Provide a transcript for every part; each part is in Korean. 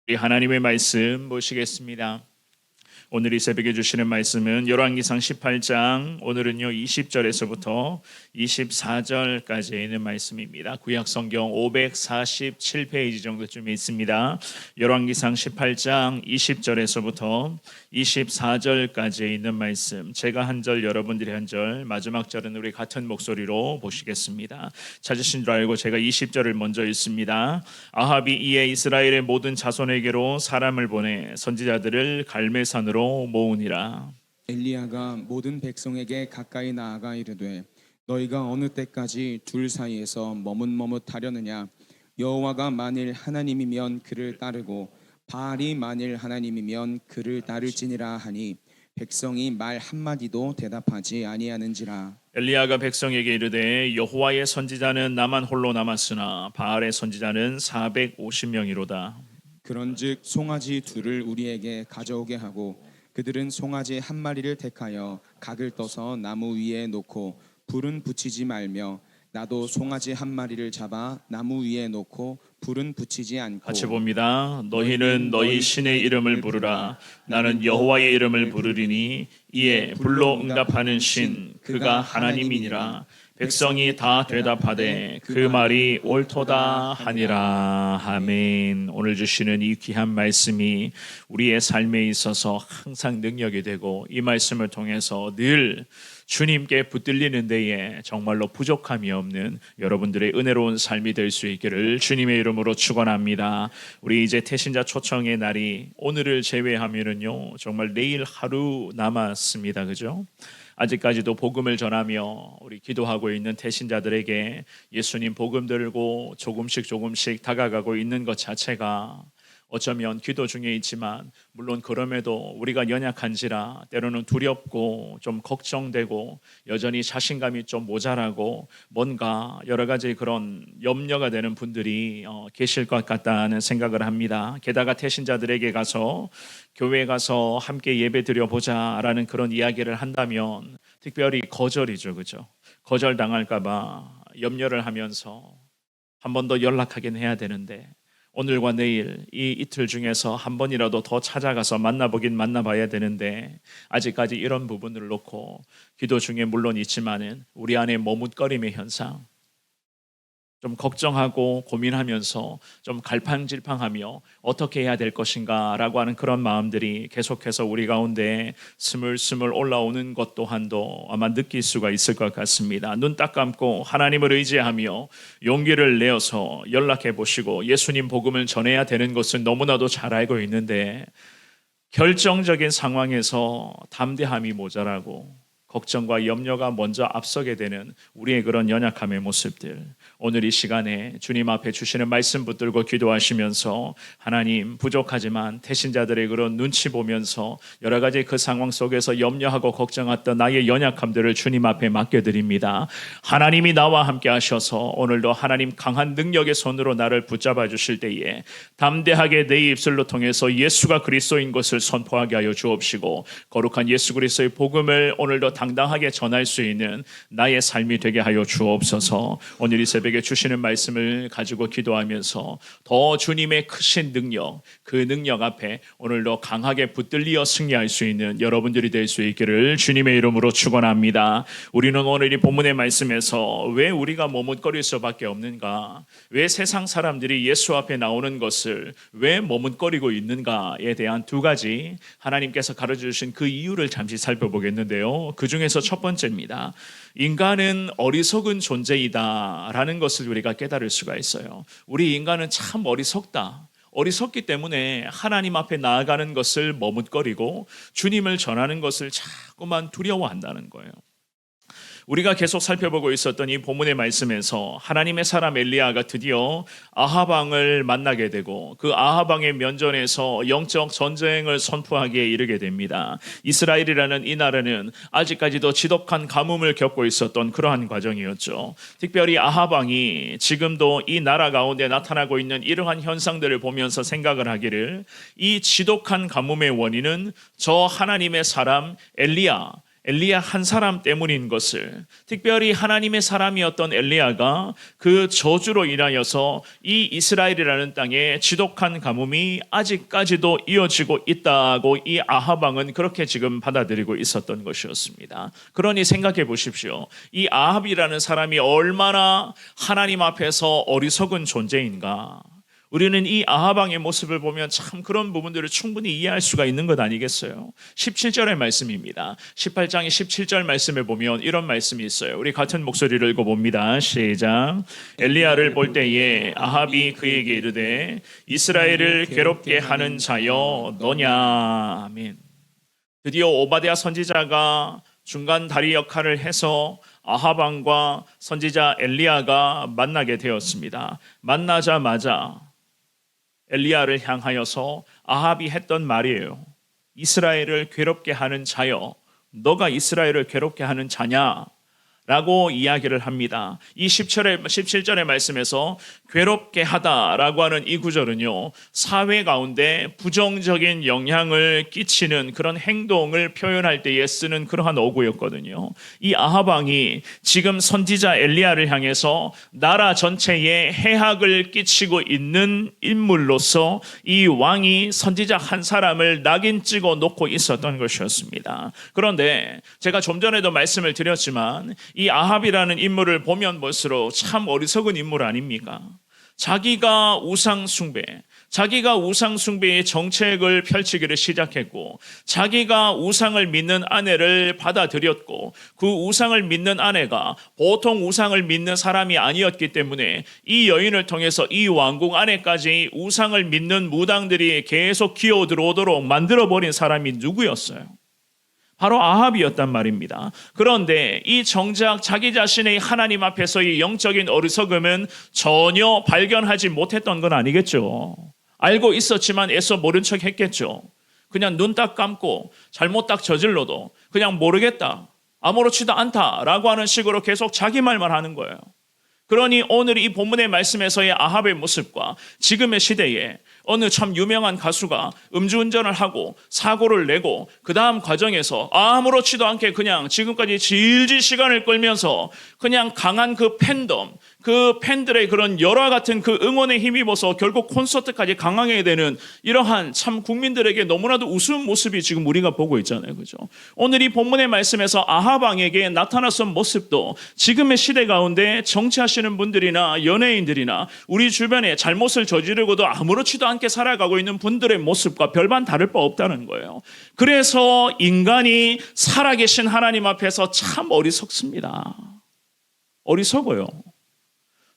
우리 하나님의 말씀 보시겠습니다. 오늘 이 새벽에 주시는 말씀은 열왕기상 18장, 오늘은요 20절에서부터 24절까지 있는 말씀입니다. 구약 성경 547페이지 정도쯤에 있습니다. 열왕기상 18장 20절에서부터 24절까지 있는 말씀, 제가 한 절, 여러분들이 한 절, 마지막 절은 우리 같은 목소리로 보시겠습니다. 찾으신 줄 알고 제가 20절을 먼저 읽습니다. 아합이 이에 이스라엘의 모든 자손에게로 사람을 보내 선지자들을 갈멜산으로 모으니라. 엘리야가 모든 백성에게 가까이 나아가 이르되 너희가 어느 때까지 둘 사이에서 머뭇머뭇하려느냐. 여호와가 만일 하나님이면 그를 따르고 바알이 만일 하나님이면 그를 따를지니라 하니 백성이 말 한마디도 대답하지 아니하는지라. 엘리야가 백성에게 이르되 여호와의 선지자는 나만 홀로 남았으나 바알의 선지자는 450명이로다. 그런즉 송아지 둘을 우리에게 가져오게 하고 그들은 송아지 한 마리를 택하여 각을 떠서 나무 위에 놓고 불은 붙이지 말며 나도 송아지 한 마리를 잡아 나무 위에 놓고 불은 붙이지 않고. 같이 봅니다. 너희는 너희 신의 이름을 부르라. 나는 여호와의 이름을 부르리니 이에 불로 응답하는 신 그가 하나님이니라. 백성이 다 대답하되 그 말이 옳도다 하니라. 아멘. 오늘 주시는 이 귀한 말씀이 우리의 삶에 있어서 항상 능력이 되고 이 말씀을 통해서 늘 주님께 붙들리는 데에 정말로 부족함이 없는 여러분들의 은혜로운 삶이 될 수 있기를 주님의 이름으로 축원합니다. 우리 이제 태신자 초청의 날이 오늘을 제외하면은요 정말 내일 하루 남았습니다. 그죠? 아직까지도 복음을 전하며 우리 기도하고 있는 태신자들에게 예수님 복음 들고 조금씩 다가가고 있는 것 자체가 어쩌면 기도 중에 있지만 물론 그럼에도 우리가 연약한지라 때로는 두렵고 좀 걱정되고 여전히 자신감이 좀 모자라고 뭔가 여러 가지 그런 염려가 되는 분들이 계실 것 같다는 생각을 합니다. 게다가 태신자들에게 가서 교회에 가서 함께 예배 드려보자라는 그런 이야기를 한다면 특별히 거절이죠. 그죠? 거절당할까 봐 염려를 하면서 한 번 더 연락하긴 해야 되는데 오늘과 내일 이 이틀 중에서 한 번이라도 더 찾아가서 만나봐야 되는데 아직까지 이런 부분을 놓고 기도 중에 물론 있지만은 우리 안에 머뭇거림의 현상, 좀 걱정하고 고민하면서 좀 갈팡질팡하며 어떻게 해야 될 것인가 라고 하는 그런 마음들이 계속해서 우리 가운데 스물스물 올라오는 것 또한도 아마 느낄 수가 있을 것 같습니다. 눈 딱 감고 하나님을 의지하며 용기를 내어서 연락해 보시고 예수님 복음을 전해야 되는 것은 너무나도 잘 알고 있는데 결정적인 상황에서 담대함이 모자라고 걱정과 염려가 먼저 앞서게 되는 우리의 그런 연약함의 모습들, 오늘 이 시간에 주님 앞에 주시는 말씀 붙들고 기도하시면서 하나님 부족하지만 태신자들의 그런 눈치 보면서 여러 가지 그 상황 속에서 염려하고 걱정했던 나의 연약함들을 주님 앞에 맡겨드립니다. 하나님이 나와 함께 하셔서 오늘도 하나님 강한 능력의 손으로 나를 붙잡아 주실 때에 담대하게 내 입술로 통해서 예수가 그리스도인 것을 선포하게 하여 주옵시고 거룩한 예수 그리스도의 복음을 오늘도 당당하게 전할 수 있는 나의 삶이 되게 하여 주옵소서. 오늘 이 새벽에 주시는 말씀을 가지고 기도하면서 더 주님의 크신 능력, 그 능력 앞에 오늘도 강하게 붙들리어 승리할 수 있는 여러분들이 될 수 있기를 주님의 이름으로 축원합니다. 우리는 오늘 이 본문의 말씀에서 왜 우리가 머뭇거릴 수밖에 없는가, 왜 세상 사람들이 예수 앞에 나오는 것을 왜 머뭇거리고 있는가에 대한 두 가지 하나님께서 가르쳐주신 그 이유를 잠시 살펴보겠는데요. 그 중에서 첫 번째입니다. 인간은 어리석은 존재이다 라는 것을 우리가 깨달을 수가 있어요. 우리 인간은 참 어리석다. 어리석기 때문에 하나님 앞에 나아가는 것을 머뭇거리고 주님을 전하는 것을 자꾸만 두려워한다는 거예요. 우리가 계속 살펴보고 있었던 이 본문의 말씀에서 하나님의 사람 엘리야가 드디어 아합 왕을 만나게 되고 그 아합 왕의 면전에서 영적 전쟁을 선포하기에 이르게 됩니다. 이스라엘이라는 이 나라는 아직까지도 지독한 가뭄을 겪고 있었던 그러한 과정이었죠. 특별히 아합 왕이 지금도 이 나라 가운데 나타나고 있는 이러한 현상들을 보면서 생각을 하기를 이 지독한 가뭄의 원인은 저 하나님의 사람 엘리야 한 사람 때문인 것을, 특별히 하나님의 사람이었던 엘리야가 그 저주로 인하여서 이 이스라엘이라는 땅에 지독한 가뭄이 아직까지도 이어지고 있다고 이 아합 왕은 그렇게 지금 받아들이고 있었던 것이었습니다. 그러니 생각해 보십시오. 이 아합이라는 사람이 얼마나 하나님 앞에서 어리석은 존재인가. 우리는 이 아합 왕의 모습을 보면 참 그런 부분들을 충분히 이해할 수가 있는 것 아니겠어요? 17절의 말씀입니다. 18장의 17절 말씀에 보면 이런 말씀이 있어요. 우리 같은 목소리를 읽어봅니다. 시작. 엘리야를 볼 때에 아합이 그에게 이르되 이스라엘을 괴롭게 하는 자여 너냐. 아멘. 드디어 오바댜 선지자가 중간 다리 역할을 해서 아합 왕과 선지자 엘리야가 만나게 되었습니다. 만나자마자 엘리야를 향하여서 아합이 했던 말이에요. 이스라엘을 괴롭게 하는 자여, 너가 이스라엘을 괴롭게 하는 자냐? 라고 이야기를 합니다. 이 17절의 말씀에서 괴롭게 하다라고 하는 이 구절은요, 사회 가운데 부정적인 영향을 끼치는 그런 행동을 표현할 때에 쓰는 그러한 어구였거든요. 이 아합 왕이 지금 선지자 엘리야를 향해서 나라 전체에 해악을 끼치고 있는 인물로서 이 왕이 선지자 한 사람을 낙인 찍어 놓고 있었던 것이었습니다. 그런데 제가 좀 전에도 말씀을 드렸지만 이 아합이라는 인물을 보면 볼수록 참 어리석은 인물 아닙니까? 자기가 우상 숭배의 정책을 펼치기를 시작했고, 자기가 우상을 믿는 아내를 받아들였고, 그 우상을 믿는 아내가 보통 우상을 믿는 사람이 아니었기 때문에 이 여인을 통해서 이 왕궁 안에까지 우상을 믿는 무당들이 계속 기어 들어오도록 만들어버린 사람이 누구였어요? 바로 아합이었단 말입니다. 그런데 이 정작 자기 자신의 하나님 앞에서의 영적인 어리석음은 전혀 발견하지 못했던 건 아니겠죠. 알고 있었지만 애써 모른 척 했겠죠. 그냥 눈 딱 감고 잘못 딱 저질러도 그냥 모르겠다, 아무렇지도 않다라고 하는 식으로 계속 자기 말만 하는 거예요. 그러니 오늘 이 본문의 말씀에서의 아합의 모습과 지금의 시대에 어느 참 유명한 가수가 음주운전을 하고 사고를 내고 그 다음 과정에서 아무렇지도 않게 그냥 지금까지 질질 시간을 끌면서 그냥 강한 그 팬덤, 그 팬들의 그런 열화 같은 그 응원에 힘입어서 결국 콘서트까지 강하게 되는 이러한 참 국민들에게 너무나도 우스운 모습이 지금 우리가 보고 있잖아요. 그죠? 오늘 이 본문의 말씀에서 아합 왕에게 나타났던 모습도 지금의 시대 가운데 정치하시는 분들이나 연예인들이나 우리 주변에 잘못을 저지르고도 아무렇지도 않게 살아가고 있는 분들의 모습과 별반 다를 바 없다는 거예요. 그래서 인간이 살아계신 하나님 앞에서 참 어리석습니다. 어리석어요.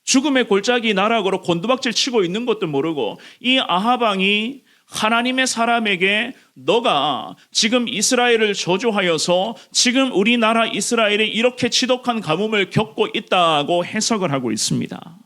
죽음의 골짜기 나락으로 곤두박질 치고 있는 것도 모르고 이 아합 왕이 하나님의 사람에게 너가 지금 이스라엘을 저주하여서 지금 우리나라 이스라엘이 이렇게 지독한 가뭄을 겪고 있다고 해석을 하고 있습니다.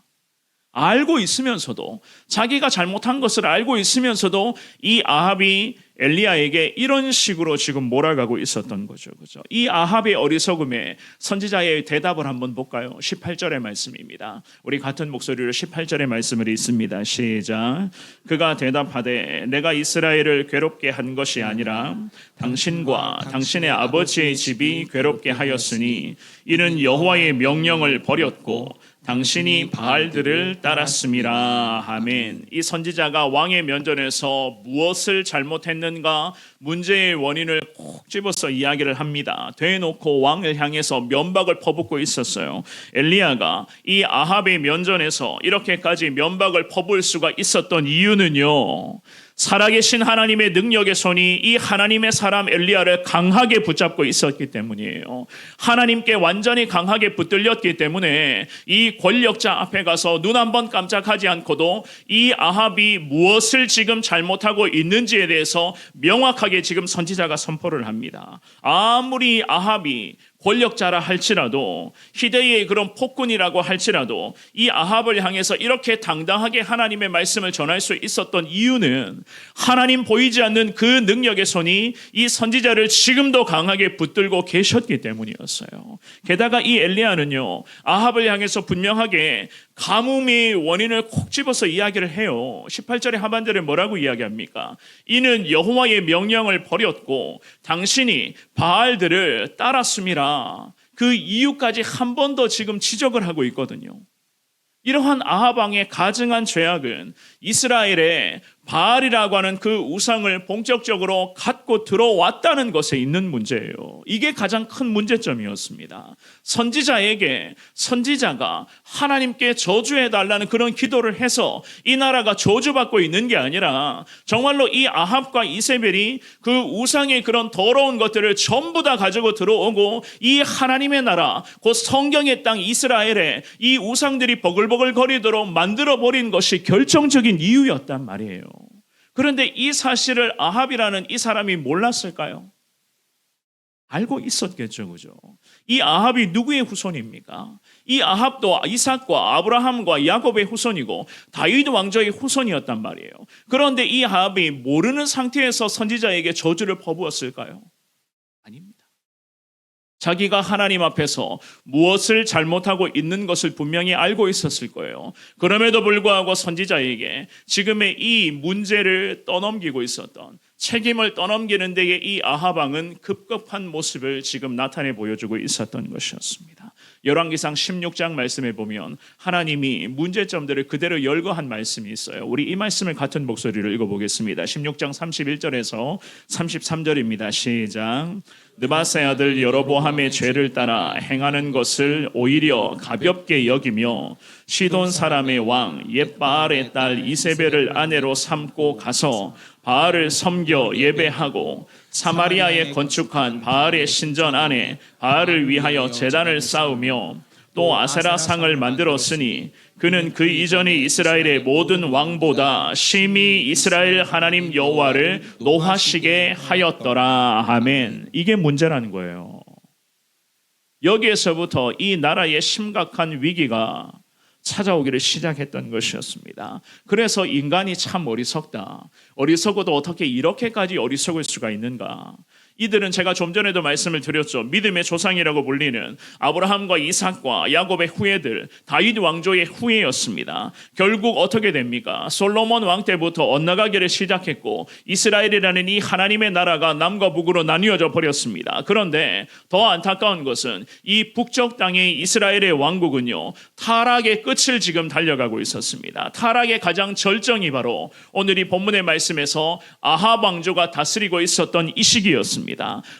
알고 있으면서도, 자기가 잘못한 것을 알고 있으면서도 이 아합이 엘리야에게 이런 식으로 지금 몰아가고 있었던 거죠. 그죠? 이 아합의 어리석음에 선지자의 대답을 한번 볼까요? 18절의 말씀입니다. 우리 같은 목소리로 18절의 말씀을 읽습니다. 시작. 그가 대답하되 내가 이스라엘을 괴롭게 한 것이 아니라 당신과 당신의 아버지의 집이 괴롭게 하였으니 이는 여호와의 명령을 버렸고 당신이 바알들을 따랐음이라. 아멘. 이 선지자가 왕의 면전에서 무엇을 잘못했는가 문제의 원인을 콕 집어서 이야기를 합니다. 대놓고 왕을 향해서 면박을 퍼붓고 있었어요. 엘리야가 이 아합의 면전에서 이렇게까지 면박을 퍼부을 수가 있었던 이유는요, 살아계신 하나님의 능력의 손이 이 하나님의 사람 엘리야를 강하게 붙잡고 있었기 때문이에요. 하나님께 완전히 강하게 붙들렸기 때문에 이 권력자 앞에 가서 눈 한 번 깜짝하지 않고도 이 아합이 무엇을 지금 잘못하고 있는지에 대해서 명확하게 지금 선지자가 선포를 합니다. 아무리 아합이 권력자라 할지라도 희대의 그런 폭군이라고 할지라도 이 아합을 향해서 이렇게 당당하게 하나님의 말씀을 전할 수 있었던 이유는 하나님 보이지 않는 그 능력의 손이 이 선지자를 지금도 강하게 붙들고 계셨기 때문이었어요. 게다가 이 엘리야는요, 아합을 향해서 분명하게 가뭄의 원인을 콕 집어서 이야기를 해요. 18절의 하반절에 뭐라고 이야기합니까? 이는 여호와의 명령을 버렸고 당신이 바알들을 따랐음이라. 그 이유까지 한 번 더 지금 지적을 하고 있거든요. 이러한 아합 왕의 가증한 죄악은 이스라엘의 바알이라고 하는 그 우상을 본격적으로 갖고 들어왔다는 것에 있는 문제예요. 이게 가장 큰 문제점이었습니다. 선지자가 하나님께 저주해달라는 그런 기도를 해서 이 나라가 저주받고 있는 게 아니라 정말로 이 아합과 이세벨이 그 우상의 그런 더러운 것들을 전부 다 가지고 들어오고 이 하나님의 나라, 곧 성경의 땅 이스라엘에 이 우상들이 버글버글 거리도록 만들어버린 것이 결정적인 이유였단 말이에요. 그런데 이 사실을 아합이라는 이 사람이 몰랐을까요? 알고 있었겠죠, 그죠? 이 아합이 누구의 후손입니까? 이 아합도 이삭과 아브라함과 야곱의 후손이고 다윗 왕조의 후손이었단 말이에요. 그런데 이 아합이 모르는 상태에서 선지자에게 저주를 퍼부었을까요? 아닙니다. 자기가 하나님 앞에서 무엇을 잘못하고 있는 것을 분명히 알고 있었을 거예요. 그럼에도 불구하고 선지자에게 지금의 이 문제를 떠넘기고 있었던, 책임을 떠넘기는 데에 이 아합 왕은 급급한 모습을 지금 나타내 보여주고 있었던 것이었습니다. 열왕기상 16장 말씀에 보면 하나님이 문제점들을 그대로 열거한 말씀이 있어요. 우리 이 말씀을 같은 목소리로 읽어보겠습니다. 16장 31절에서 33절입니다. 시작. 느바세 아들 여로보암의 죄를 따라 행하는 것을 오히려 가볍게 여기며 시돈 사람의 왕 옙바알의 딸 이세벨을 아내로 삼고 가서 바알을 섬겨 예배하고 사마리아에 건축한 바알의 신전 안에 바알을 위하여 제단을 쌓으며 또 아세라 상을 만들었으니 그는 그 이전에 이스라엘의 모든 왕보다 심히 이스라엘 하나님 여호와를 노하시게 하였더라. 아멘. 이게 문제라는 거예요. 여기에서부터 이 나라의 심각한 위기가 찾아오기를 시작했던 것이었습니다. 그래서 인간이 참 어리석다. 어리석어도 어떻게 이렇게까지 어리석을 수가 있는가? 이들은 제가 좀 전에도 말씀을 드렸죠. 믿음의 조상이라고 불리는 아브라함과 이삭과 야곱의 후예들, 다윗 왕조의 후예였습니다. 결국 어떻게 됩니까? 솔로몬 왕 때부터 엇나가기를 시작했고 이스라엘이라는 이 하나님의 나라가 남과 북으로 나뉘어져 버렸습니다. 그런데 더 안타까운 것은 이 북쪽 땅의 이스라엘의 왕국은요, 타락의 끝을 지금 달려가고 있었습니다. 타락의 가장 절정이 바로 오늘 이 본문의 말씀에서 아합 왕조가 다스리고 있었던 이 시기였습니다.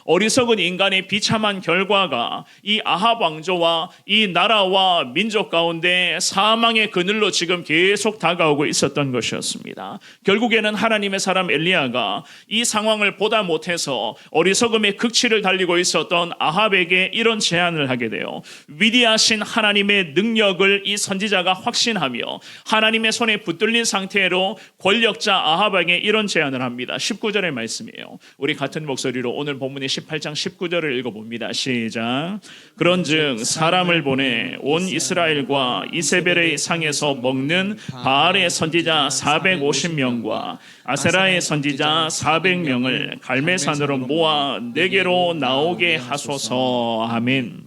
어리석은 인간의 비참한 결과가 이 아합 왕조와 이 나라와 민족 가운데 사망의 그늘로 지금 계속 다가오고 있었던 것이었습니다. 결국에는 하나님의 사람 엘리야가 이 상황을 보다 못해서 어리석음의 극치를 달리고 있었던 아합에게 이런 제안을 하게 돼요. 위대하신 하나님의 능력을 이 선지자가 확신하며 하나님의 손에 붙들린 상태로 권력자 아합에게 이런 제안을 합니다. 19절의 말씀이에요. 우리 같은 목소리로 오늘 본문의 18장 19절을 읽어봅니다. 시작. 그런즉 사람을 보내 온 이스라엘과 이세벨의 상에서 먹는 바알의 선지자 450명과 아세라의 선지자 400명을 갈멜산으로 모아 내게로 나오게 하소서. 아멘.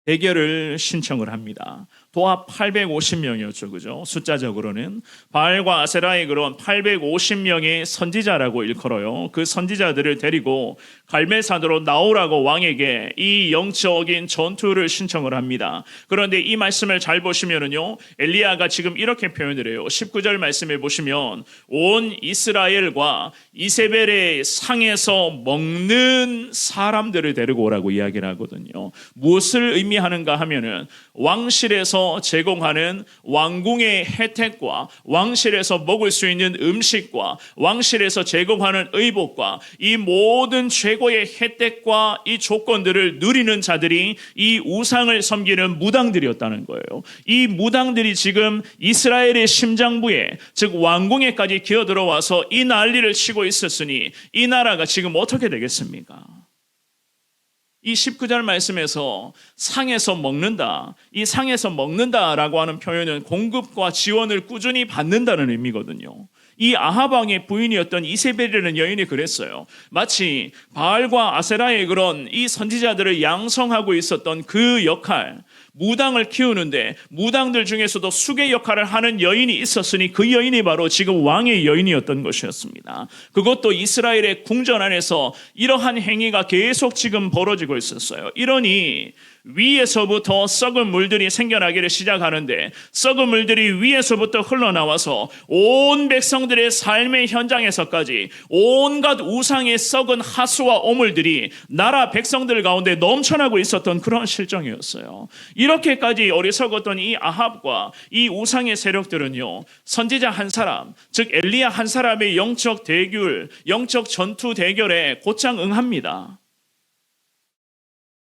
대결을 신청을 합니다. 도합 850명이었죠. 그죠? 숫자적으로는 바알과 아세라의 그런 850명의 선지자라고 일컬어요. 그 선지자들을 데리고 갈멜산으로 나오라고 왕에게 이 영적인 전투를 신청을 합니다. 그런데 이 말씀을 잘 보시면은요, 엘리야가 지금 이렇게 표현을 해요. 19절 말씀에 보시면 온 이스라엘과 이세벨의 상에서 먹는 사람들을 데리고 오라고 이야기를 하거든요. 무엇을 의미하는가 하면은 왕실에서 제공하는 왕궁의 혜택과 왕실에서 먹을 수 있는 음식과 왕실에서 제공하는 의복과 이 모든 최고의 혜택과 이 조건들을 누리는 자들이 이 우상을 섬기는 무당들이었다는 거예요. 이 무당들이 지금 이스라엘의 심장부에, 즉 왕궁에까지 기어들어와서 이 난리를 치고 있었으니 이 나라가 지금 어떻게 되겠습니까? 이 19절 말씀에서 상에서 먹는다, 이 상에서 먹는다라고 하는 표현은 공급과 지원을 꾸준히 받는다는 의미거든요. 이 아합 왕의 부인이었던 이세벨이라는 여인이 그랬어요. 마치 바알과 아세라의 그런 이 선지자들을 양성하고 있었던 그 역할, 무당을 키우는데 무당들 중에서도 수계 역할을 하는 여인이 있었으니 그 여인이 바로 지금 왕의 여인이었던 것이었습니다. 그것도 이스라엘의 궁전 안에서 이러한 행위가 계속 지금 벌어지고 있었어요. 이러니 위에서부터 썩은 물들이 생겨나기를 시작하는데 썩은 물들이 위에서부터 흘러나와서 온 백성들의 삶의 현장에서까지 온갖 우상의 썩은 하수와 오물들이 나라 백성들 가운데 넘쳐나고 있었던 그런 실정이었어요. 이렇게까지 어리석었던 이 아합과 이 우상의 세력들은요, 선지자 한 사람, 즉 엘리야 한 사람의 영적 대결, 영적 전투 대결에 곧장 응합니다.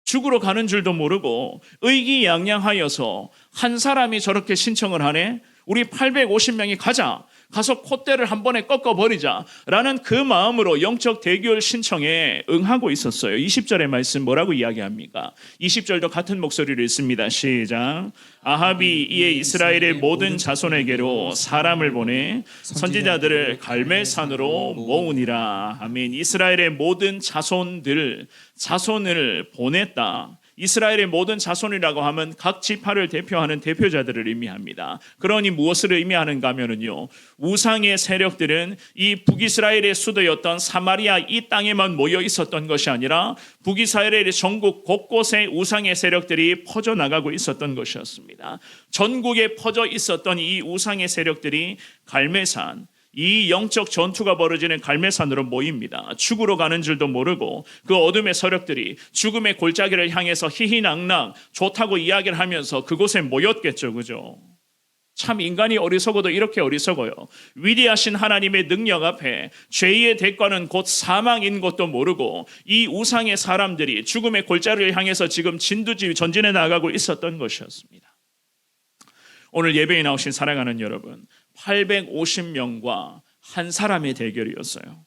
죽으러 가는 줄도 모르고 의기양양하여서 한 사람이 저렇게 신청을 하네? 우리 850명이 가서 콧대를 한 번에 꺾어버리자 라는 그 마음으로 영적 대결 신청에 응하고 있었어요. 20절의 말씀 뭐라고 이야기합니까? 20절도 같은 목소리를 읽습니다. 시작. 아합이 이에 이스라엘의 모든 자손에게로 사람을 보내 선지자들을 갈멜산으로 모으니라. 아멘. 이스라엘의 모든 자손을 보냈다. 이스라엘의 모든 자손이라고 하면 각 지파를 대표하는 대표자들을 의미합니다. 그러니 무엇을 의미하는가 하면요, 우상의 세력들은 이 북이스라엘의 수도였던 사마리아 이 땅에만 모여 있었던 것이 아니라 북이스라엘의 전국 곳곳에 우상의 세력들이 퍼져나가고 있었던 것이었습니다. 전국에 퍼져 있었던 이 우상의 세력들이 갈멜산, 이 영적 전투가 벌어지는 갈멜산으로 모입니다. 죽으러 가는 줄도 모르고 그 어둠의 세력들이 죽음의 골짜기를 향해서 희희낙낙 좋다고 이야기를 하면서 그곳에 모였겠죠. 그죠? 참 인간이 어리석어도 이렇게 어리석어요. 위대하신 하나님의 능력 앞에 죄의 대가는 곧 사망인 것도 모르고 이 우상의 사람들이 죽음의 골짜기를 향해서 지금 진두지휘 전진해 나가고 있었던 것이었습니다. 오늘 예배에 나오신 사랑하는 여러분, 850명과 한 사람의 대결이었어요.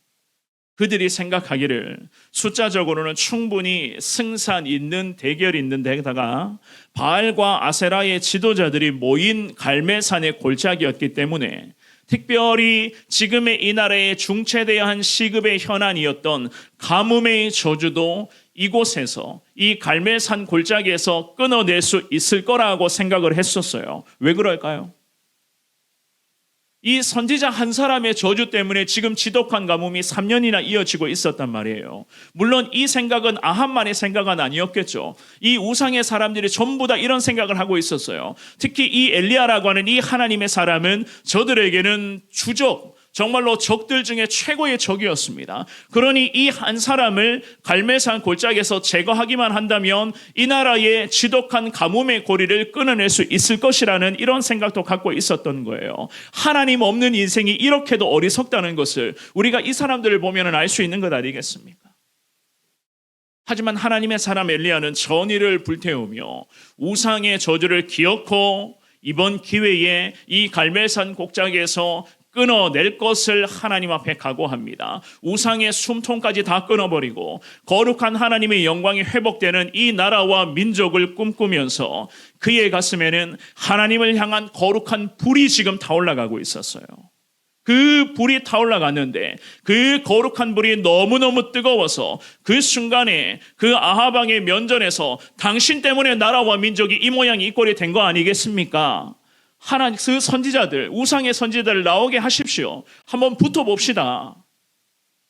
그들이 생각하기를 숫자적으로는 충분히 승산 있는 대결이 있는 데다가 바알과 아세라의 지도자들이 모인 갈멜산의 골짜기였기 때문에 특별히 지금의 이 나라의 중체대한 시급의 현안이었던 가뭄의 저주도 이곳에서 이 갈멜산 골짜기에서 끊어낼 수 있을 거라고 생각을 했었어요. 왜 그럴까요? 이 선지자 한 사람의 저주 때문에 지금 지독한 가뭄이 3년이나 이어지고 있었단 말이에요. 물론 이 생각은 아합만의 생각은 아니었겠죠. 이 우상의 사람들이 전부 다 이런 생각을 하고 있었어요. 특히 이 엘리야라고 하는 이 하나님의 사람은 저들에게는 정말로 적들 중에 최고의 적이었습니다. 그러니 이 한 사람을 갈멜산 골짜기에서 제거하기만 한다면 이 나라의 지독한 가뭄의 고리를 끊어낼 수 있을 것이라는 이런 생각도 갖고 있었던 거예요. 하나님 없는 인생이 이렇게도 어리석다는 것을 우리가 이 사람들을 보면 알 수 있는 것 아니겠습니까? 하지만 하나님의 사람 엘리야는 전의를 불태우며 우상의 저주를 기어코 이번 기회에 이 갈멜산 골짜기에서 끊어낼 것을 하나님 앞에 각오합니다. 우상의 숨통까지 다 끊어버리고 거룩한 하나님의 영광이 회복되는 이 나라와 민족을 꿈꾸면서 그의 가슴에는 하나님을 향한 거룩한 불이 지금 타올라가고 있었어요. 그 불이 타올라갔는데 그 거룩한 불이 너무너무 뜨거워서 그 순간에 그 아합 왕의 면전에서 당신 때문에 나라와 민족이 이 모양 이 꼴이 된 거 아니겠습니까? 하나님 그 선지자들, 우상의 선지자들 나오게 하십시오. 한번 붙어봅시다.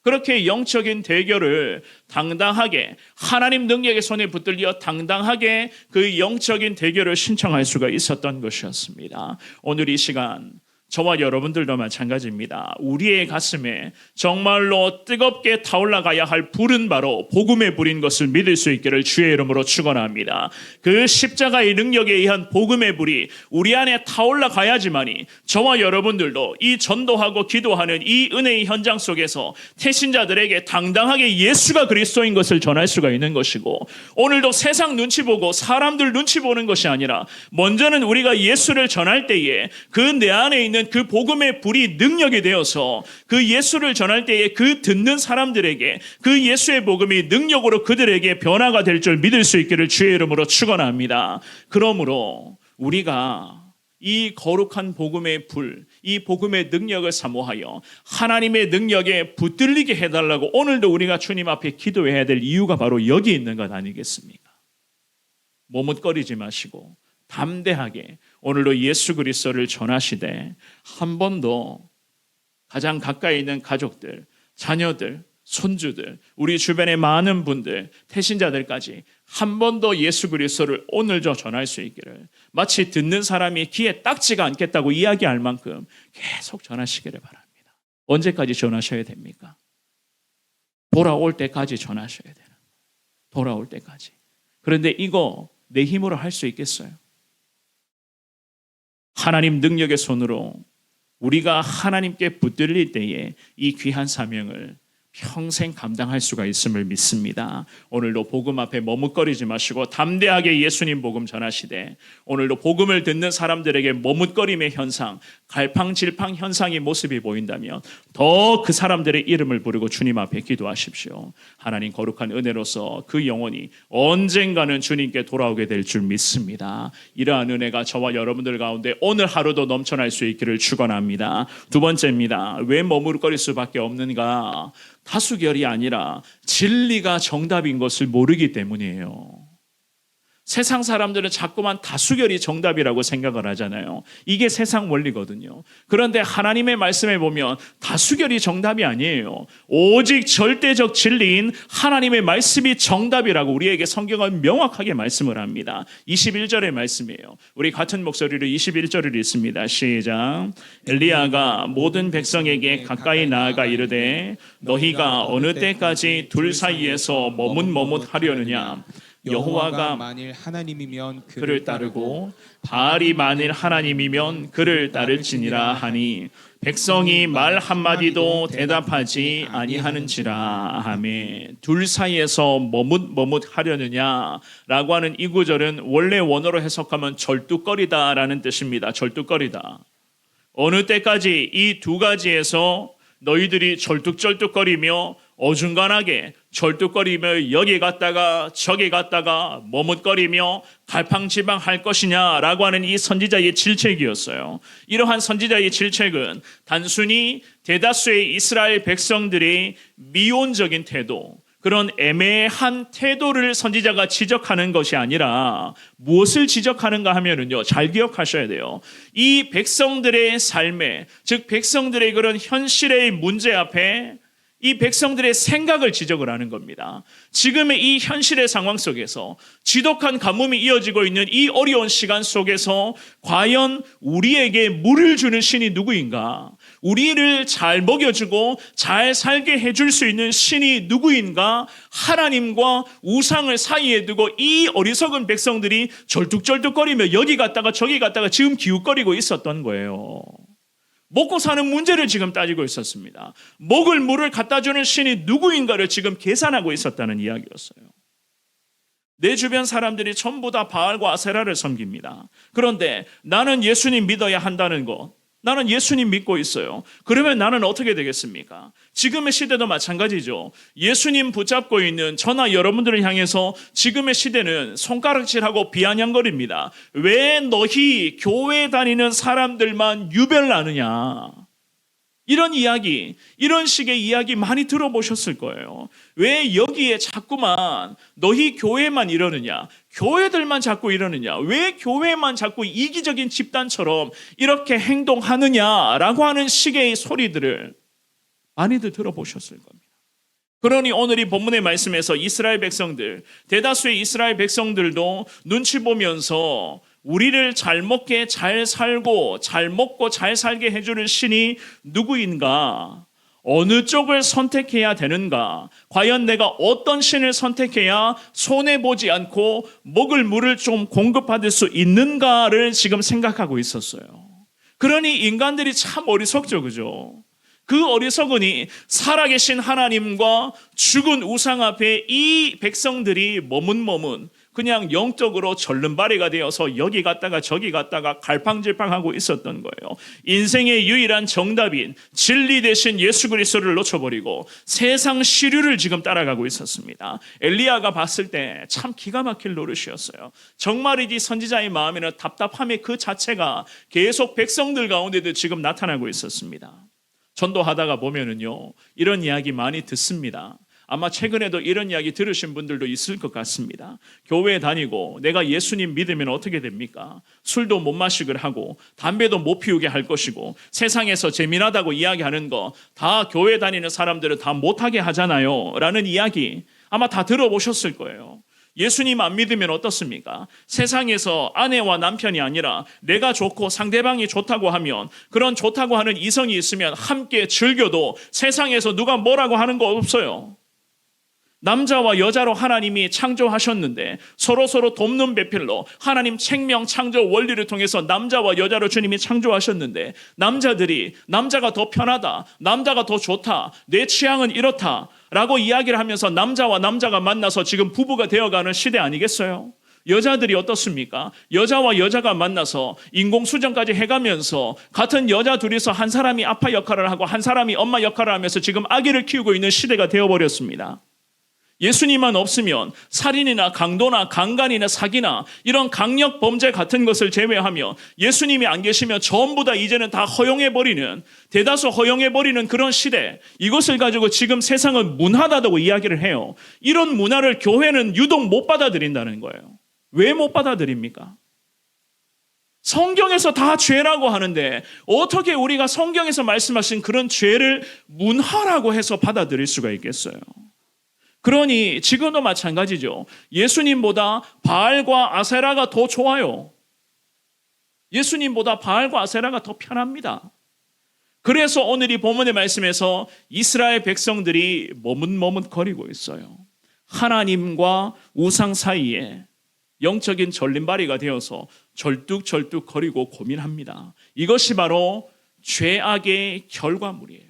그렇게 영적인 대결을 당당하게 하나님 능력의 손에 붙들려 당당하게 그 영적인 대결을 신청할 수가 있었던 것이었습니다. 오늘 이 시간 저와 여러분들도 마찬가지입니다. 우리의 가슴에 정말로 뜨겁게 타올라가야 할 불은 바로 복음의 불인 것을 믿을 수 있기를 주의 이름으로 축원합니다. 그 십자가의 능력에 의한 복음의 불이 우리 안에 타올라가야지만이 저와 여러분들도 이 전도하고 기도하는 이 은혜의 현장 속에서 태신자들에게 당당하게 예수가 그리스도인 것을 전할 수가 있는 것이고, 오늘도 세상 눈치 보고 사람들 눈치 보는 것이 아니라 먼저는 우리가 예수를 전할 때에 그 내 안에 있는 있는 그 복음의 불이 능력이 되어서 그 예수를 전할 때에 그 듣는 사람들에게 그 예수의 복음이 능력으로 그들에게 변화가 될 줄 믿을 수 있기를 주의 이름으로 축원합니다. 그러므로 우리가 이 거룩한 복음의 불, 이 복음의 능력을 사모하여 하나님의 능력에 붙들리게 해달라고 오늘도 우리가 주님 앞에 기도해야 될 이유가 바로 여기 있는 것 아니겠습니까? 머뭇거리지 마시고 담대하게 오늘도 예수 그리스도를 전하시되 한 번도 가장 가까이 있는 가족들, 자녀들, 손주들, 우리 주변의 많은 분들, 태신자들까지 한 번 더 예수 그리스도를 오늘도 전할 수 있기를 마치 듣는 사람이 귀에 딱지가 않겠다고 이야기할 만큼 계속 전하시기를 바랍니다. 언제까지 전하셔야 됩니까? 돌아올 때까지 전하셔야 되는 거예요. 돌아올 때까지. 그런데 이거 내 힘으로 할 수 있겠어요? 하나님 능력의 손으로 우리가 하나님께 붙들릴 때에 이 귀한 사명을 평생 감당할 수가 있음을 믿습니다. 오늘도 복음 앞에 머뭇거리지 마시고 담대하게 예수님 복음 전하시되 오늘도 복음을 듣는 사람들에게 머뭇거림의 현상, 갈팡질팡 현상의 모습이 보인다면 더 그 사람들의 이름을 부르고 주님 앞에 기도하십시오. 하나님 거룩한 은혜로서 그 영혼이 언젠가는 주님께 돌아오게 될 줄 믿습니다. 이러한 은혜가 저와 여러분들 가운데 오늘 하루도 넘쳐날 수 있기를 축원합니다. 두 번째입니다. 왜 머뭇거릴 수밖에 없는가? 다수결이 아니라 진리가 정답인 것을 모르기 때문이에요. 세상 사람들은 자꾸만 다수결이 정답이라고 생각을 하잖아요. 이게 세상 원리거든요. 그런데 하나님의 말씀에 보면 다수결이 정답이 아니에요. 오직 절대적 진리인 하나님의 말씀이 정답이라고 우리에게 성경은 명확하게 말씀을 합니다. 21절의 말씀이에요. 우리 같은 목소리로 21절을 읽습니다. 시작. 엘리야가 모든 백성에게 가까이 나아가 이르되 너희가 어느 때까지 둘 사이에서 머뭇머뭇하려느냐. 여호와가 만일 하나님이면 그를 따르고 바알이 만일 하나님이면 그를 따를지니라 하니 백성이 말 한마디도 대답하지 아니하는지라. 아멘. 둘 사이에서 머뭇머뭇하려느냐라고 하는 이 구절은 원래 원어로 해석하면 절뚝거리다라는 뜻입니다. 절뚝거리다. 어느 때까지 이 두 가지에서 너희들이 절뚝절뚝거리며 어중간하게 절뚝거리며 여기 갔다가 저기 갔다가 머뭇거리며 갈팡질팡할 것이냐라고 하는 이 선지자의 질책이었어요. 이러한 선지자의 질책은 단순히 대다수의 이스라엘 백성들의 미온적인 태도, 그런 애매한 태도를 선지자가 지적하는 것이 아니라 무엇을 지적하는가 하면은요, 잘 기억하셔야 돼요. 이 백성들의 삶에, 즉 백성들의 그런 현실의 문제 앞에 이 백성들의 생각을 지적을 하는 겁니다. 지금의 이 현실의 상황 속에서 지독한 가뭄이 이어지고 있는 이 어려운 시간 속에서 과연 우리에게 물을 주는 신이 누구인가? 우리를 잘 먹여주고 잘 살게 해줄 수 있는 신이 누구인가? 하나님과 우상을 사이에 두고 이 어리석은 백성들이 절뚝절뚝거리며 여기 갔다가 저기 갔다가 지금 기웃거리고 있었던 거예요. 먹고 사는 문제를 지금 따지고 있었습니다. 먹을 물을 갖다 주는 신이 누구인가를 지금 계산하고 있었다는 이야기였어요. 내 주변 사람들이 전부 다 바알과 아세라를 섬깁니다. 그런데 나는 예수님 믿어야 한다는 것, 나는 예수님 믿고 있어요. 그러면 나는 어떻게 되겠습니까? 지금의 시대도 마찬가지죠. 예수님 붙잡고 있는 저나 여러분들을 향해서 지금의 시대는 손가락질하고 비아냥거립니다. 왜 너희 교회 다니는 사람들만 유별나느냐? 이런 이야기, 이런 식의 이야기 많이 들어보셨을 거예요. 왜 여기에 자꾸만 너희 교회만 이러느냐? 교회들만 자꾸 이러느냐? 왜 교회만 자꾸 이기적인 집단처럼 이렇게 행동하느냐라고 하는 식의 소리들을 많이들 들어보셨을 겁니다. 그러니 오늘 이 본문의 말씀에서 이스라엘 백성들, 대다수의 이스라엘 백성들도 눈치 보면서 우리를 잘 먹게, 잘 살고, 잘 먹고, 잘 살게 해주는 신이 누구인가? 어느 쪽을 선택해야 되는가? 과연 내가 어떤 신을 선택해야 손해보지 않고 먹을 물을 좀 공급받을 수 있는가를 지금 생각하고 있었어요. 그러니 인간들이 참 어리석죠, 그죠? 그 어리석으니 살아계신 하나님과 죽은 우상 앞에 이 백성들이 머뭇머뭇, 그냥 영적으로 절름발이가 되어서 여기 갔다가 저기 갔다가 갈팡질팡하고 있었던 거예요. 인생의 유일한 정답인 진리 대신 예수 그리스도를 놓쳐버리고 세상 시류를 지금 따라가고 있었습니다. 엘리야가 봤을 때 참 기가 막힐 노릇이었어요. 정말이지 선지자의 마음에는 답답함의 그 자체가 계속 백성들 가운데도 지금 나타나고 있었습니다. 전도하다가 보면은요, 이런 이야기 많이 듣습니다. 아마 최근에도 이런 이야기 들으신 분들도 있을 것 같습니다. 교회에 다니고 내가 예수님 믿으면 어떻게 됩니까? 술도 못 마시게 하고 담배도 못 피우게 할 것이고 세상에서 재미나다고 이야기하는 거 다 교회 다니는 사람들은 다 못하게 하잖아요 라는 이야기 아마 다 들어보셨을 거예요. 예수님 안 믿으면 어떻습니까? 세상에서 아내와 남편이 아니라 내가 좋고 상대방이 좋다고 하면 그런 좋다고 하는 이성이 있으면 함께 즐겨도 세상에서 누가 뭐라고 하는 거 없어요. 남자와 여자로 하나님이 창조하셨는데 서로 돕는 배필로 하나님 생명 창조 원리를 통해서 남자와 여자로 주님이 창조하셨는데 남자들이 남자가 더 편하다, 남자가 더 좋다, 내 취향은 이렇다 라고 이야기를 하면서 남자와 남자가 만나서 지금 부부가 되어가는 시대 아니겠어요? 여자들이 어떻습니까? 여자와 여자가 만나서 인공수정까지 해가면서 같은 여자 둘이서 한 사람이 아빠 역할을 하고 한 사람이 엄마 역할을 하면서 지금 아기를 키우고 있는 시대가 되어버렸습니다. 예수님만 없으면 살인이나 강도나 강간이나 사기나 이런 강력 범죄 같은 것을 제외하며 예수님이 안 계시면 전부 다 이제는 다 허용해버리는, 대다수 허용해버리는 그런 시대, 이것을 가지고 지금 세상은 문화다고 이야기를 해요. 이런 문화를 교회는 유독 못 받아들인다는 거예요. 왜 못 받아들입니까? 성경에서 다 죄라고 하는데 어떻게 우리가 성경에서 말씀하신 그런 죄를 문화라고 해서 받아들일 수가 있겠어요? 그러니 지금도 마찬가지죠. 예수님보다 바알과 아세라가 더 좋아요. 예수님보다 바알과 아세라가 더 편합니다. 그래서 오늘 이 본문의 말씀에서 이스라엘 백성들이 머뭇머뭇거리고 있어요. 하나님과 우상 사이에 영적인 절림발이가 되어서 절뚝절뚝거리고 고민합니다. 이것이 바로 죄악의 결과물이에요.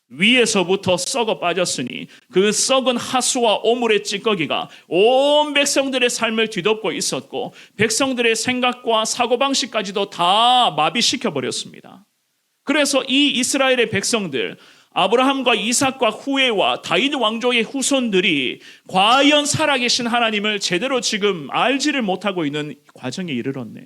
위에서부터 썩어 빠졌으니 그 썩은 하수와 오물의 찌꺼기가 온 백성들의 삶을 뒤덮고 있었고 백성들의 생각과 사고방식까지도 다 마비시켜버렸습니다. 그래서 이 이스라엘의 백성들, 아브라함과 이삭과 후에와 다윗 왕조의 후손들이 과연 살아계신 하나님을 제대로 지금 알지를 못하고 있는 과정에 이르렀네요.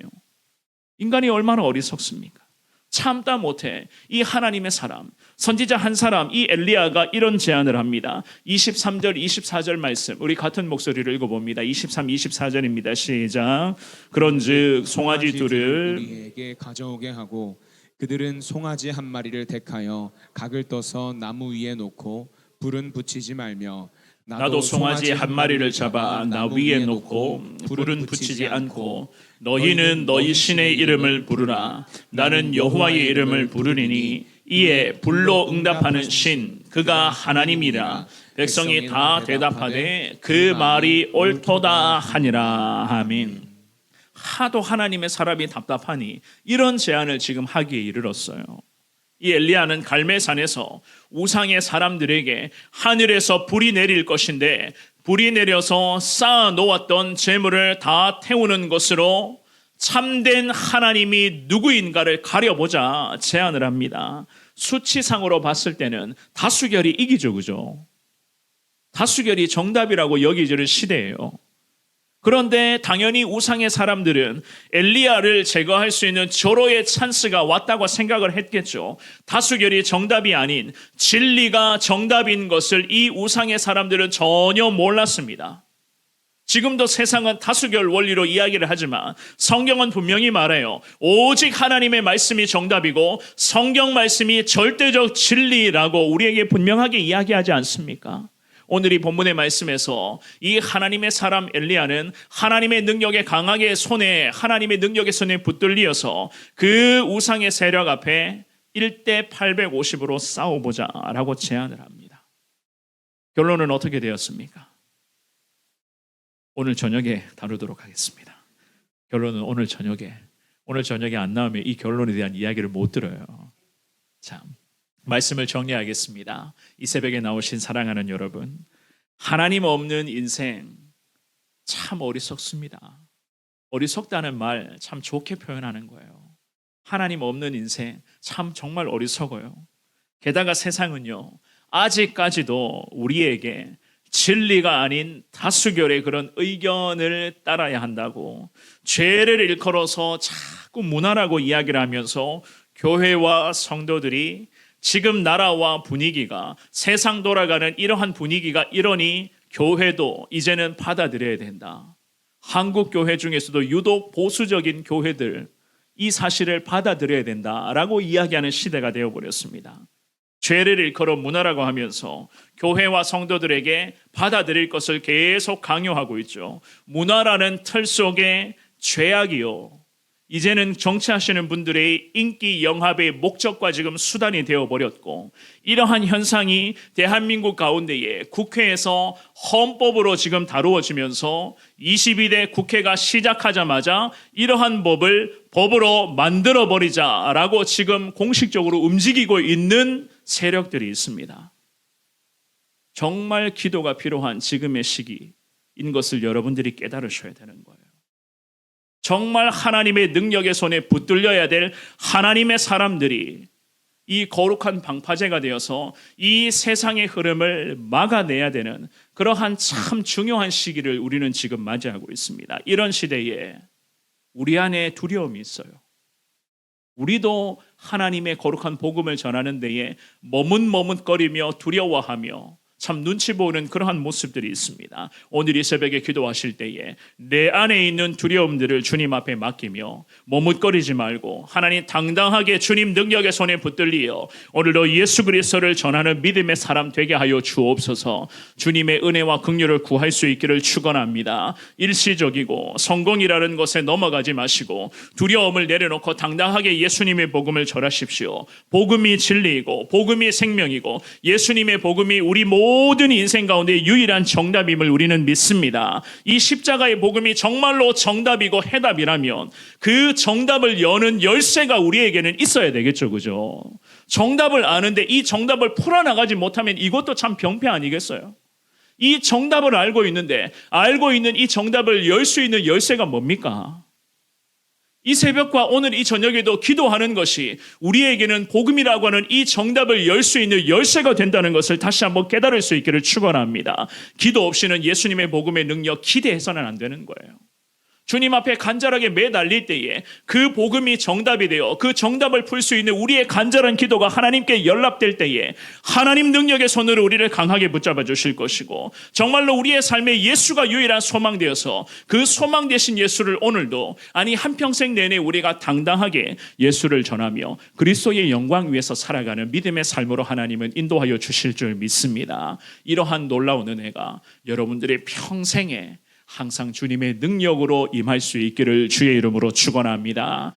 인간이 얼마나 어리석습니까? 참다 못해 이 하나님의 사람, 선지자 한 사람, 이 엘리야가 이런 제안을 합니다. 23절, 24절 말씀, 우리 같은 목소리를 읽어봅니다. 23, 24절입니다. 시작. 그런즉 송아지 둘을 우리에게 가져오게 하고 그들은 송아지 한 마리를 택하여 각을 떠서 나무 위에 놓고 불은 붙이지 말며 나도 송아지 한 마리를 잡아 나 위에 놓고 불은 붙이지 않고 너희는 너희 신의 이름을 부르라. 나는 여호와의 이름을 부르리니 이에 불로 응답하는 신 그가 하나님이라. 백성이 다 대답하되 그 말이 옳도다 하니라. 아멘. 하도 하나님의 사람이 답답하니 이런 제안을 지금 하기에 이르렀어요. 이 엘리야는 갈멜산에서 우상의 사람들에게 하늘에서 불이 내릴 것인데 불이 내려서 쌓아 놓았던 재물을 다 태우는 것으로 참된 하나님이 누구인가를 가려보자 제안을 합니다. 수치상으로 봤을 때는 다수결이 이기죠, 그죠? 다수결이 정답이라고 여기지는 시대예요. 그런데 당연히 우상의 사람들은 엘리야를 제거할 수 있는 절호의 찬스가 왔다고 생각을 했겠죠. 다수결이 정답이 아닌 진리가 정답인 것을 이 우상의 사람들은 전혀 몰랐습니다. 지금도 세상은 다수결 원리로 이야기를 하지만 성경은 분명히 말해요. 오직 하나님의 말씀이 정답이고 성경 말씀이 절대적 진리라고 우리에게 분명하게 이야기하지 않습니까? 오늘 이 본문의 말씀에서 이 하나님의 사람 엘리야는 하나님의 능력에 강하게 하나님의 능력의 손에 붙들리어서 그 우상의 세력 앞에 1대 850으로 싸워보자라고 제안을 합니다. 결론은 어떻게 되었습니까? 오늘 저녁에 다루도록 하겠습니다. 결론은 오늘 저녁에 안 나오면 이 결론에 대한 이야기를 못 들어요. 참. 말씀을 정리하겠습니다. 이 새벽에 나오신 사랑하는 여러분, 하나님 없는 인생, 참 어리석습니다. 어리석다는 말 참 좋게 표현하는 거예요. 하나님 없는 인생 참 정말 어리석어요. 게다가 세상은요, 아직까지도 우리에게 진리가 아닌 다수결의 그런 의견을 따라야 한다고 죄를 일컬어서 자꾸 무난하고 이야기를 하면서 교회와 성도들이 지금 나라와 분위기가 세상 돌아가는 이러한 분위기가 이러니 교회도 이제는 받아들여야 된다. 한국 교회 중에서도 유독 보수적인 교회들 이 사실을 받아들여야 된다라고 이야기하는 시대가 되어버렸습니다. 죄를 일컬어 문화라고 하면서 교회와 성도들에게 받아들일 것을 계속 강요하고 있죠. 문화라는 틀 속에 죄악이요, 이제는 정치하시는 분들의 인기 영합의 목적과 지금 수단이 되어버렸고, 이러한 현상이 대한민국 가운데에 국회에서 헌법으로 지금 다루어지면서 22대 국회가 시작하자마자 이러한 법을 법으로 만들어버리자라고 지금 공식적으로 움직이고 있는 세력들이 있습니다. 정말 기도가 필요한 지금의 시기인 것을 여러분들이 깨달으셔야 되는 거예요. 정말 하나님의 능력의 손에 붙들려야 될 하나님의 사람들이 이 거룩한 방파제가 되어서 이 세상의 흐름을 막아내야 되는 그러한 참 중요한 시기를 우리는 지금 맞이하고 있습니다. 이런 시대에 우리 안에 두려움이 있어요. 우리도 하나님의 거룩한 복음을 전하는 데에 머뭇머뭇거리며 두려워하며 참 눈치 보는 그러한 모습들이 있습니다. 오늘 이 새벽에 기도하실 때에 내 안에 있는 두려움들을 주님 앞에 맡기며 머뭇거리지 말고 하나님 당당하게 주님 능력의 손에 붙들리어 오늘도 예수 그리스도를 전하는 믿음의 사람 되게 하여 주옵소서. 주님의 은혜와 긍휼을 구할 수 있기를 축원합니다. 일시적이고 성공이라는 것에 넘어가지 마시고 두려움을 내려놓고 당당하게 예수님의 복음을 전하십시오. 복음이 진리이고 복음이 생명이고 예수님의 복음이 우리 모든 인생 가운데 유일한 정답임을 우리는 믿습니다. 이 십자가의 복음이 정말로 정답이고 해답이라면 그 정답을 여는 열쇠가 우리에게는 있어야 되겠죠, 그죠? 정답을 아는데 이 정답을 풀어나가지 못하면 이것도 참 병폐 아니겠어요? 이 정답을 알고 있는데 알고 있는 이 정답을 열 수 있는 열쇠가 뭡니까? 이 새벽과 오늘 이 저녁에도 기도하는 것이 우리에게는 복음이라고 하는 이 정답을 열 수 있는 열쇠가 된다는 것을 다시 한번 깨달을 수 있기를 축원합니다. 기도 없이는 예수님의 복음의 능력 기대해서는 안 되는 거예요. 주님 앞에 간절하게 매달릴 때에 그 복음이 정답이 되어 그 정답을 풀 수 있는 우리의 간절한 기도가 하나님께 연락될 때에 하나님 능력의 손으로 우리를 강하게 붙잡아 주실 것이고 정말로 우리의 삶에 예수가 유일한 소망되어서 그 소망 되신 예수를 오늘도 아니 한평생 내내 우리가 당당하게 예수를 전하며 그리스도의 영광 위에서 살아가는 믿음의 삶으로 하나님은 인도하여 주실 줄 믿습니다. 이러한 놀라운 은혜가 여러분들의 평생에 항상 주님의 능력으로 임할 수 있기를 주의 이름으로 축원합니다.